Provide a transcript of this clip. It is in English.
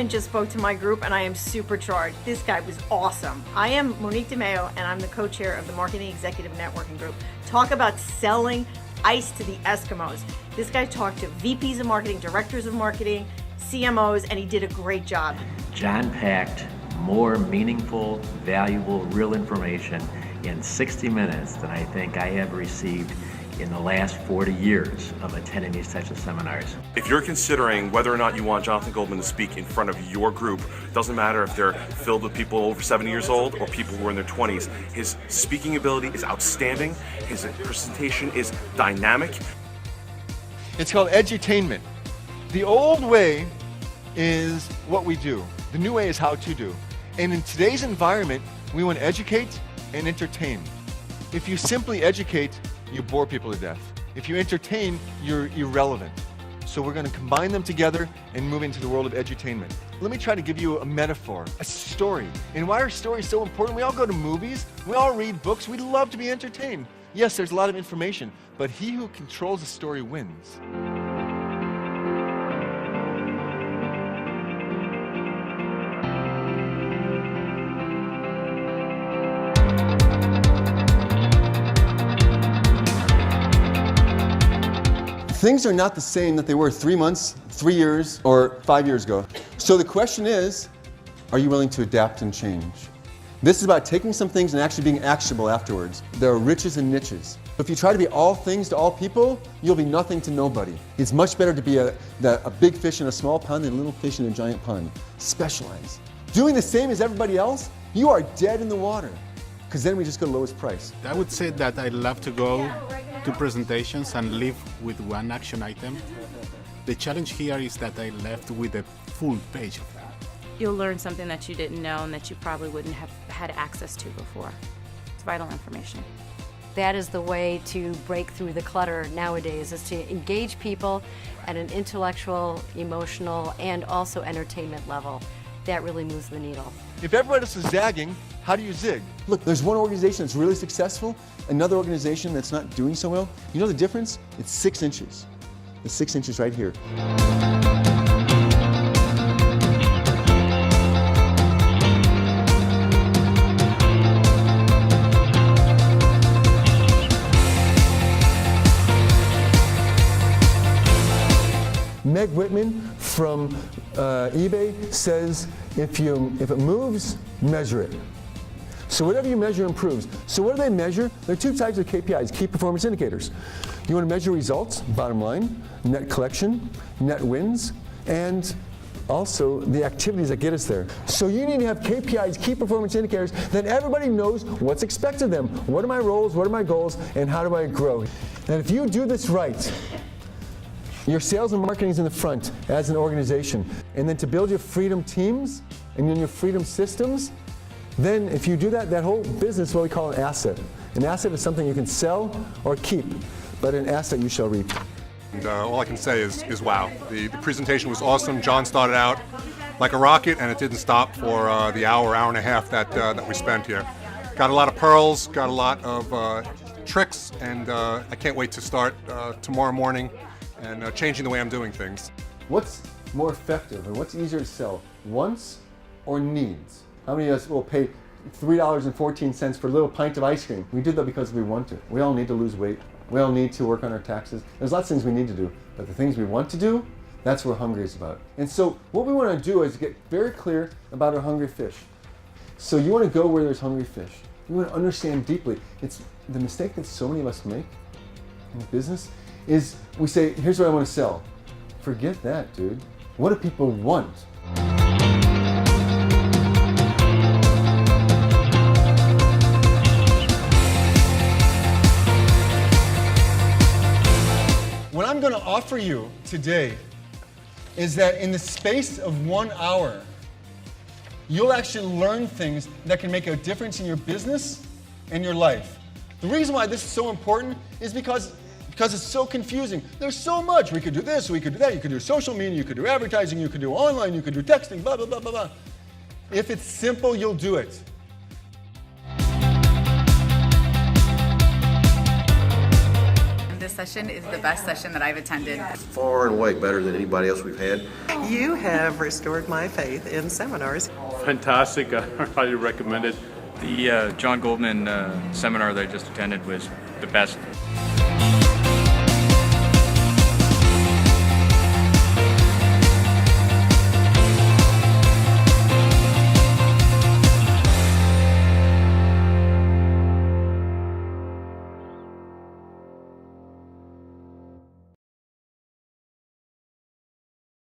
Goldman just spoke to my group, and I am supercharged. This guy was awesome. I am Monique DeMeo, and I'm the co-chair of the Marketing Executive Networking Group. Talk about selling ice to the Eskimos. This guy talked to VPs of marketing, directors of marketing, CMOs, and he did a great job. Jon packed more meaningful, valuable, real information in 60 minutes than I think I have received in the last 40 years of attending these types of seminars. If you're considering whether or not you want Jonathan Goldman to speak in front of your group, it doesn't matter if they're filled with people over 70 years old or people who are in their 20s. His speaking ability is outstanding. His presentation is dynamic. It's called edutainment. The old way is what we do. The new way is how to do. And in today's environment, we want to educate and entertain. If you simply educate, you bore people to death. If you entertain, you're irrelevant. So we're going to combine them together and move into the world of edutainment. Let me try to give you a metaphor, a story. And why are stories so important? We all go to movies, we all read books, we love to be entertained. Yes, there's a lot of information, but he who controls the story wins. Things are not the same that they were 3 months, 3 years, or 5 years ago. So the question is, are you willing to adapt and change? This is about taking some things and actually being actionable afterwards. There are riches and niches. If you try to be all things to all people, you'll be nothing to nobody. It's much better to be a big fish in a small pond than a little fish in a giant pond. Specialize. Doing the same as everybody else, you are dead in the water. Because then we just go lowest price. I would say that I love to go to presentations and leave with one action item. The challenge here is that I left with a full page of that. You'll learn something that you didn't know and that you probably wouldn't have had access to before. It's vital information. That is the way to break through the clutter nowadays, is to engage people at an intellectual, emotional, and also entertainment level. That really moves the needle. If everybody else is zagging, how do you zig? Look, there's one organization that's really successful, another organization that's not doing so well. You know the difference? It's 6 inches. It's 6 inches right here. Meg Whitman from eBay says, if it moves, measure it. So whatever you measure improves. So what do they measure? There are 2 types of KPIs, key performance indicators. You want to measure results, bottom line, net collection, net wins, and also the activities that get us there. So you need to have KPIs, key performance indicators, that everybody knows what's expected of them. What are my roles, what are my goals, and how do I grow? And if you do this right, your sales and marketing is in the front as an organization. And then to build your freedom teams and then your freedom systems, then if you do that, that whole business is what we call an asset. An asset is something you can sell or keep, but an asset you shall reap. And all I can say is wow. The presentation was awesome. Jon started out like a rocket, and it didn't stop for the hour and a half that we spent here. Got a lot of pearls, got a lot of tricks, and I can't wait to start tomorrow morning and changing the way I'm doing things. What's more effective or what's easier to sell, wants or needs? How many of us will pay $3.14 for a little pint of ice cream? We do that because we want to. We all need to lose weight. We all need to work on our taxes. There's lots of things we need to do, but the things we want to do, that's what hungry is about. And so what we want to do is get very clear about our hungry fish. So you want to go where there's hungry fish. You want to understand deeply. It's the mistake that so many of us make in business is we say, here's what I want to sell. Forget that, dude. What do people want? What I'm going to offer you today is that in the space of 1 hour, you'll actually learn things that can make a difference in your business and your life. The reason why this is so important is because it's so confusing. There's so much. We could do this, we could do that. You could do social media, you could do advertising, you could do online, you could do texting, blah, blah, blah, blah, blah. If it's simple, you'll do it. This session is the best session that I've attended. Far and away better than anybody else we've had. You have restored my faith in seminars. Fantastic. I highly recommend it. The Jon Goldman seminar that I just attended was the best.